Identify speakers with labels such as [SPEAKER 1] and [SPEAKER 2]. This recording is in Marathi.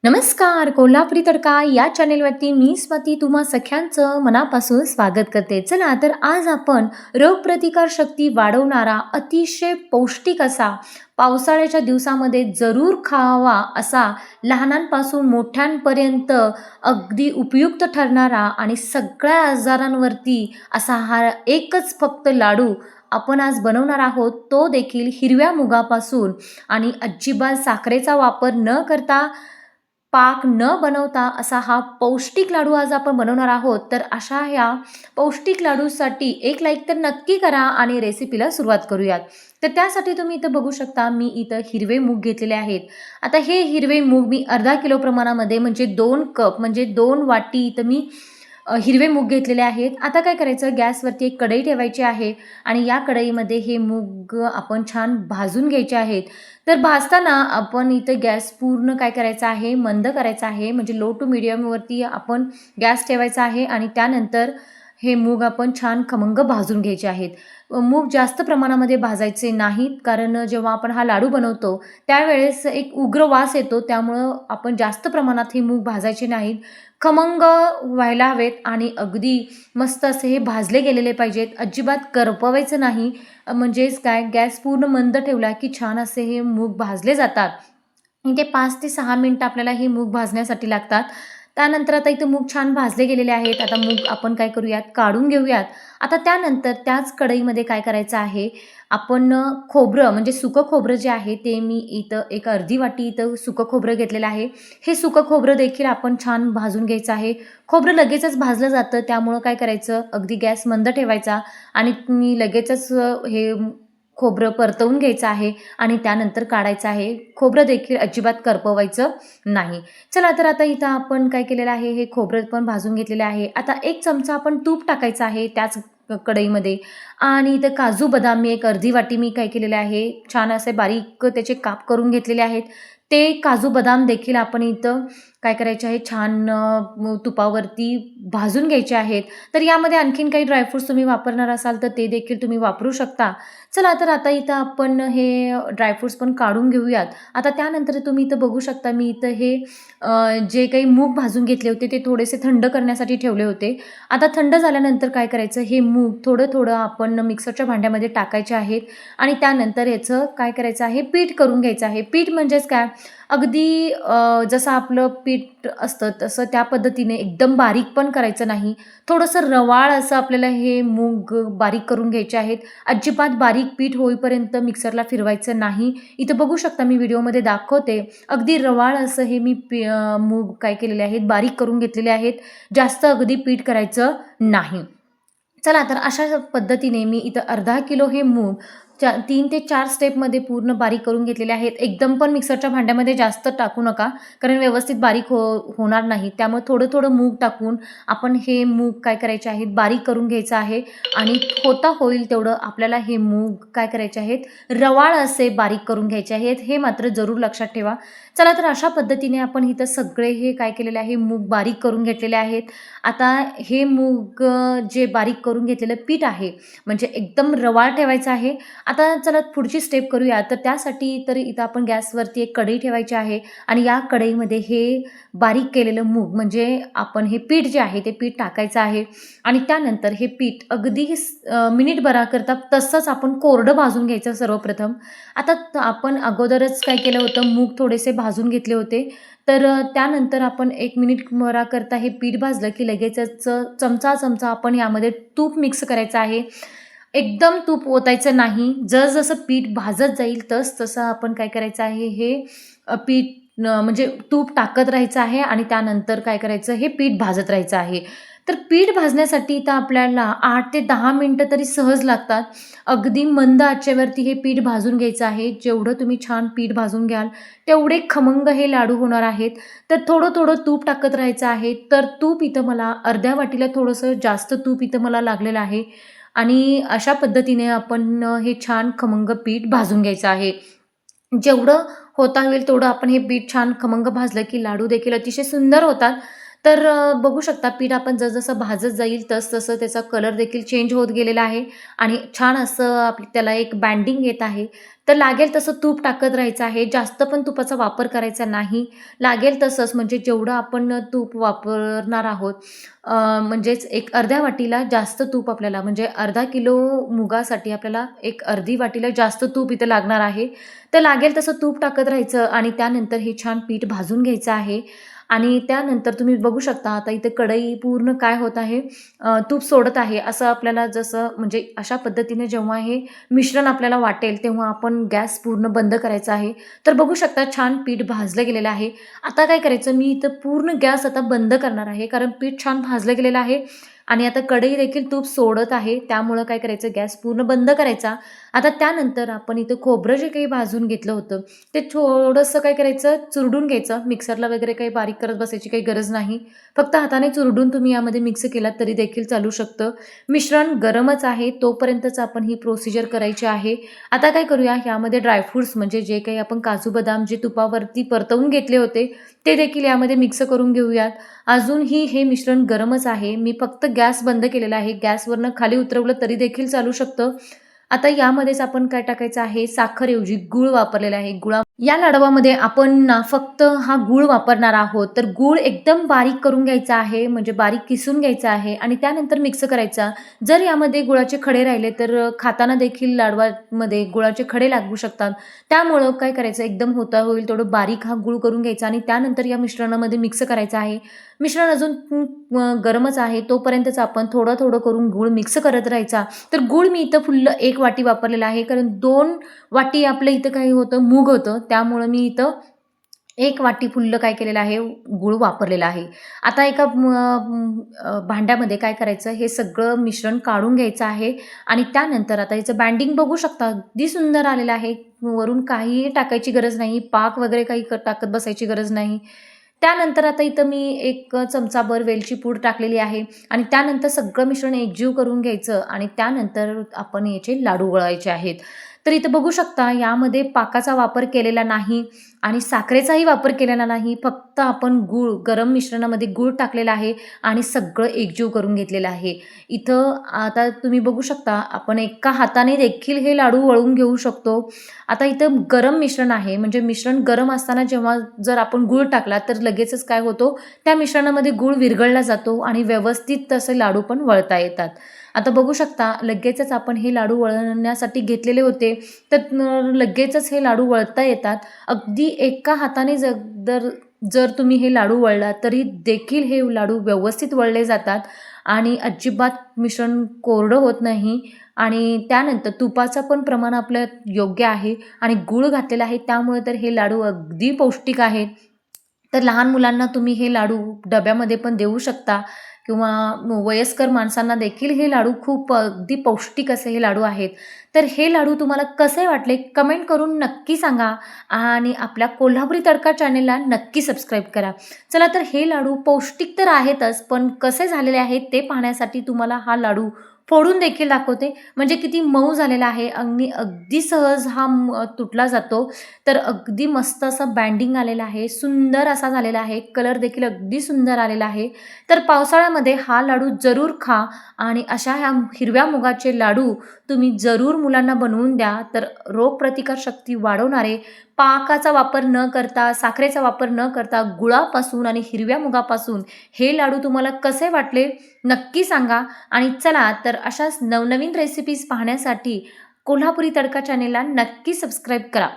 [SPEAKER 1] नमस्कार. कोल्हापुरी तडका या चॅनेलवरती मी स्वाती तुम्हा सख्यांचं मनापासून स्वागत करते. चला तर आज आपण रोगप्रतिकार शक्ती वाढवणारा अतिशय पौष्टिक असा पावसाळ्याच्या दिवसामध्ये जरूर खावा असा लहानांपासून मोठ्यांपर्यंत अगदी उपयुक्त ठरणारा आणि सगळ्या आजारांवरती असा हा एकच फक्त लाडू आपण आज बनवणार आहोत. तो देखील हिरव्या मुगापासून आणि अजिबात साखरेचा वापर न करता पाक न बनवता असा हा पौष्टिक लाडू आज आपण बनवणार आहोत. तर अशा ह्या पौष्टिक लाडूसाठी एक लाईक तर नक्की करा आणि रेसिपीला सुरुवात करूयात. तर त्यासाठी तुम्ही इथं बघू शकता मी इथं हिरवे मूग घेतलेले आहेत. आता हे हिरवे मूग मी अर्धा किलो प्रमाणामध्ये म्हणजे 2 कप म्हणजे 2 वाटी इथं मी हिरवे मूग घेतलेले आहेत. आता काय करायचं, गॅसवरती एक कढई ठेवायची आहे आणि या कढईमध्ये हे मूग आपण छान भाजून घ्यायचे आहेत. तर भाजताना आपण इथं गॅस पूर्ण काय करायचा आहे, मंद करायचा आहे, म्हणजे लो टू मीडियमवरती आपण गॅस ठेवायचा आहे आणि त्यानंतर हे मूग आपण छान खमंग भाजून घ्यायचे आहेत. मूग जास्त प्रमाणामध्ये भाजायचे नाहीत, कारण जेव्हा आपण हा लाडू बनवतो त्यावेळेस एक उग्र वास येतो, त्यामुळं आपण जास्त प्रमाणात हे मूग भाजायचे नाहीत. खमंग व्हायला हवेत आणि अगदी मस्त असे हे भाजले गेलेले पाहिजेत. अजिबात करपवायचं नाही. म्हणजेच काय, गॅस पूर्ण मंद ठेवला की छान असे हे मूग भाजले जातात. इथे 5 ते 6 मिनिटं आपल्याला हे मूग भाजण्यासाठी लागतात. त्यानंतर आता इथं मूग छान भाजले गेलेले आहेत. आता मूग आपण काय करूयात, काढून घेऊयात. आता त्यानंतर त्याच कढईमध्ये काय करायचं आहे, आपण खोबरं म्हणजे सुकं खोबरं जे आहे ते मी इथं एक अर्धी वाटी इथं सुकं खोबरं घेतलेलं आहे. हे सुकं खोबरं देखील आपण छान भाजून घ्यायचं आहे. खोबरं लगेचच भाजलं जातं, त्यामुळं काय करायचं, अगदी गॅस मंद ठेवायचा आणि मी लगेचच हे खोबरं परतवून घ्यायचं आहे आणि त्यानंतर काढायचं आहे. खोबरं देखील अजिबात करपवायचं नाही. चला तर आता इथं आपण काय केलेलं आहे, हे खोबरं पण भाजून घेतलेलं आहे. आता 1 चमचा आपण तूप टाकायचं आहे त्याच कढईमध्ये आणि इथं काजू बदाम मी एक अर्धी वाटी मी काय केलेलं आहे, छान असे बारीक त्याचे काप करून घेतलेले आहेत. ते काजू बदाम देखील आपण इथं काय करायचे आहे, छान तुपावरती भाजून घ्यायचे आहेत. तर यामध्ये आणखीन काही ड्रायफ्रुट्स तुम्ही वापरणार असाल तर ते देखील तुम्ही वापरू शकता. चला तर आता इथं आपण हे ड्रायफ्रुट्स पण काढून घेऊयात. आता त्यानंतर तुम्ही इथं बघू शकता मी इथं हे जे काही मूग भाजून घेतले होते ते थोडेसे थंड करण्यासाठी ठेवले होते. आता थंड झाल्यानंतर काय करायचं, हे मूग थोडं-थोडं आपण मिक्सरच्या भांड्यामध्ये टाकायचे आहेत आणि त्यानंतर याचं काय करायचं आहे, पीठ करून घ्यायचं आहे. पीठ म्हणजेच काय, अगदी जसं आपलं पीठ असतं तसं त्या पद्धतीने एकदम बारीक पण करायचं नाही. थोडंसं रवाळ असं आपल्याला हे मूग बारीक करून घ्यायचे आहेत. अजिबात बारीक पीठ होईपर्यंत मिक्सरला फिरवायचं नाही. इथं बघू शकता मी व्हिडिओमध्ये दाखवते. अगदी रवाळ असं हे मी मूग काय केलेले आहेत, बारीक करून घेतलेले आहेत. जास्त अगदी पीठ करायचं नाही. चला तर अशा पद्धतीने मी इथं अर्धा किलो हे मूग 3 ते 4 स्टेपमध्ये पूर्ण बारीक करून घेतलेले आहेत. एकदम पण मिक्सरच्या भांड्यामध्ये जास्त टाकू नका, कारण व्यवस्थित बारीक होणार नाही. त्यामुळे थोडं-थोडं मूग टाकून आपण हे मूग काय करायचे आहेत, बारीक करून घ्यायचं आहे आणि होता होईल तेवढं आपल्याला हे मूग काय करायचे आहेत, रवाळ असे बारीक करून घ्यायचे आहेत. हे मात्र जरूर लक्षात ठेवा. चला तर अशा पद्धतीने आपण इथं सगळे हे काय केलेले आहे, मूग बारीक करून घेतलेले आहेत. आता हे मूग जे बारीक करून घेतलेलं पीठ आहे, म्हणजे एकदम रवाळ ठेवायचं आहे. आता चला पुढची स्टेप करूया. तर त्यासाठी तर इथं आपण गॅसवरती एक कढई ठेवायची आहे आणि या कढईमध्ये हे बारीक केलेलं मूग म्हणजे आपण हे पीठ जे आहे ते पीठ टाकायचं आहे आणि त्यानंतर हे पीठ अगदी मिनिटभराकरता तसंच आपण कोरडं भाजून घ्यायचं सर्वप्रथम. आता आपण अगोदरच काय केलं होतं, मूग थोडेसे भाजून घेतले होते. तर त्यानंतर आपण 1 मिनिटभराकरता हे पीठ भाजलं की लगेचच चमचा आपण यामध्ये तूप मिक्स करायचं आहे. एकदम तूप ओतायचं नाही. जसं पीठ भाजत जाईल तसं आपण काय करायचं आहे, हे पीठ म्हणजे तूप टाकत राहायचं आहे आणि त्यानंतर काय करायचं, हे पीठ भाजत राहायचं आहे. तर पीठ भाजण्यासाठी तर आपल्याला 8 ते 10 मिनिटं तरी सहज लागतात. अगदी मंद आचेवरती हे पीठ भाजून घ्यायचं आहे. जेवढं तुम्ही छान पीठ भाजून घ्याल, तेवढे खमंग हे लाडू होणार आहेत. तर थोडं-थोडं तूप टाकत राहायचं आहे. तर तूप इथं मला अर्ध्या वाटीला थोडंसं जास्त तूप इथं मला लागलेलं आहे. आणि अशा पद्धतीने आपण हे छान खमंग पीठ भाजून घ्यायचं आहे. जेवढं होता होईल तेवढं आपण हे पीठ छान खमंग भाजलं की लाडू देखील अतिशय सुंदर होतात. तर बघू शकता पीठ आपण जसं भाजत जाईल तसं त्याचा कलर देखील चेंज होत गेलेला आहे आणि छान असं त्याला एक बँडिंग येत आहे. तर लागेल तसं तूप टाकत राहायचं आहे. जास्त पण तुपाचा वापर करायचा नाही. लागेल तसंच म्हणजे जेवढं आपण तूप वापरणार आहोत म्हणजेच एक अर्ध्या वाटीला जास्त तूप आपल्याला म्हणजे अर्धा किलो मुगासाठी आपल्याला एक अर्धी वाटीला जास्त तूप इथं लागणार आहे. तर लागेल तसं तूप टाकत राहायचं आणि त्यानंतर हे छान पीठ भाजून घ्यायचं आहे. आणि त्यानंतर तुम्ही बघू शकता आता इथे कढई पूर्ण काय होत आहे तूप सोडत आहे. असं आपल्याला जसं म्हणजे अशा पद्धतीने जेव्हा हे मिश्रण आपल्याला वाटेल तेव्हा आपण गॅस पूर्ण बंद करायचा आहे. तर बघू शकता छान पीठ भाजलं गेलेलं आहे. आता काय करायचं मी इथं पूर्ण गॅस आता बंद करणार आहे कारण पीठ छान भाजलं गेलेलं आहे आणि आता कढई देखील तूप सोडत आहे. त्यामुळं काय करायचं गॅस पूर्ण बंद करायचा. आता त्यानंतर आपण इथं खोबरं जे काही भाजून घेतलं होतं ते थोडंसं काय करायचं चुरडून घ्यायचं. मिक्सरला वगैरे काही बारीक करत बसायची काही गरज नाही. फक्त हाताने चुरडून तुम्ही यामध्ये मिक्स केलात तरी देखील चालू शकतं. मिश्रण गरमच आहे तोपर्यंतच आपण ही प्रोसिजर करायची आहे. आता काय करूया ह्यामध्ये ड्रायफ्रुट्स म्हणजे जे काही आपण काजू बदाम जे तुपावरती परतवून घेतले होते ते देखील यामध्ये मिक्स करून घेऊयात. अजूनही हे मिश्रण गरमच आहे. मी फक्त गॅस बंद केलेला आहे. गॅसवरनं खाली उतरवलं तरी देखील चालू शकतं. आता यामध्येच आपण काय टाकायचं आहे साखरऐवजी गूळ वापरलेला आहे. या लाडवामध्ये आपण ना फक्त हा गूळ वापरणार आहोत. तर गूळ एकदम बारीक करून घ्यायचा आहे म्हणजे बारीक किसून घ्यायचा आहे आणि त्यानंतर मिक्स करायचा. जर यामध्ये गुळाचे खडे राहिले तर खाताना देखील लाडवामध्ये गुळाचे खडे लागू शकतात. त्यामुळं काय करायचं एकदम होता होईल तेवढं बारीक हा गूळ करून घ्यायचा आणि त्यानंतर या मिश्रणामध्ये मिक्स करायचं आहे. मिश्रण अजून गरमच आहे तोपर्यंतच आपण थोडं करून गूळ मिक्स करत राहायचा. तर गूळ मी इथं फुल्ल 1 वाटी वापरलेला आहे कारण 2 वाटी आपलं इथं काही होतं मूग होतं त्यामुळं मी इथं 1 वाटी फुल्ल काय केलेलं आहे गूळ वापरलेला आहे. आता एका भांड्यामध्ये काय करायचं हे सगळं मिश्रण काढून घ्यायचं आहे आणि त्यानंतर आता याचं बँडिंग बघू शकता अगदी सुंदर आलेलं आहे. वरून काहीही टाकायची गरज नाही. पाक वगैरे काही टाकत बसायची गरज नाही. त्यानंतर आता इथं मी 1 चमचाभर वेलची पूड टाकलेली आहे आणि त्यानंतर सगळं मिश्रण एकजीव करून घ्यायचं आणि त्यानंतर आपण याचे लाडू वळायचे आहेत. तर इथं बघू शकता यामध्ये पाकाचा वापर केलेला नाही आणि साखरेचाही वापर केलेला नाही. फक्त आपण गूळ गरम मिश्रणामध्ये गूळ टाकलेला आहे आणि सगळं एकजीव करून घेतलेलं आहे. इथं आता तुम्ही बघू शकता आपण एका हाताने देखील हे लाडू वळून घेऊ शकतो. आता इथं गरम मिश्रण आहे म्हणजे मिश्रण गरम असताना जेव्हा जर आपण गूळ टाकला तर लगेचच काय होतो त्या मिश्रणामध्ये गूळ विरघळला जातो आणि व्यवस्थित तसे लाडू पण वळता येतात. आता बघू शकता लगेचच आपण हे लाडू वळवण्यासाठी घेतलेले होते तर लगेचच हे लाडू वळता येतात. अगदी एका हाताने जर जर तुम्ही हे लाडू वळलात तरी देखील हे लाडू व्यवस्थित वळले जातात आणि अजिबात मिश्रण कोरडं होत नाही आणि त्यानंतर तुपाचं पण प्रमाण आपलं योग्य आहे आणि गूळ घातलेला आहे त्यामुळे तर हे लाडू अगदी पौष्टिक आहेत. तर लहान मुलांना तुम्ही हे लाडू डब्यामध्ये पण देऊ शकता किंवा वयस्कर माणसांना देखील हे लाडू खूप अगदी पौष्टिक असे हे लाडू आहेत. तर हे लाडू तुम्हाला कसे वाटले कमेंट करून नक्की सांगा आणि आपल्या कोल्हापुरी तडका चॅनेलला नक्की सबस्क्राईब करा. चला तर हे लाडू पौष्टिक तर आहेतच पण कसे झालेले आहेत ते पाहण्यासाठी तुम्हाला हा लाडू फोडून देखील दाखवते. म्हणजे किती मऊ झालेला आहे आणि अगदी सहज हा तुटला जातो. तर अगदी मस्त असं बँडिंग आलेलं आहे. सुंदर असा झालेला आहे. कलर देखील अगदी सुंदर आलेला आहे. तर पावसाळ्यामध्ये हा लाडू जरूर खा आणि अशा ह्या हिरव्या मुगाचे लाडू तुम्ही जरूर मुलांना बनवून द्या. तर रोगप्रतिकारशक्ती वाढवणारे पाकाचा वापर न करता, साखरेचा वापर न करता गुळापासून आणि हिरव्या मुगापासून हे लाडू तुम्हाला कसे वाटले नक्की सांगा. आणि चला तर अशाच नवनवीन रेसिपीज पाहण्यासाठी कोल्हापुरी तडका चॅनेलला नक्की सबस्क्राईब करा.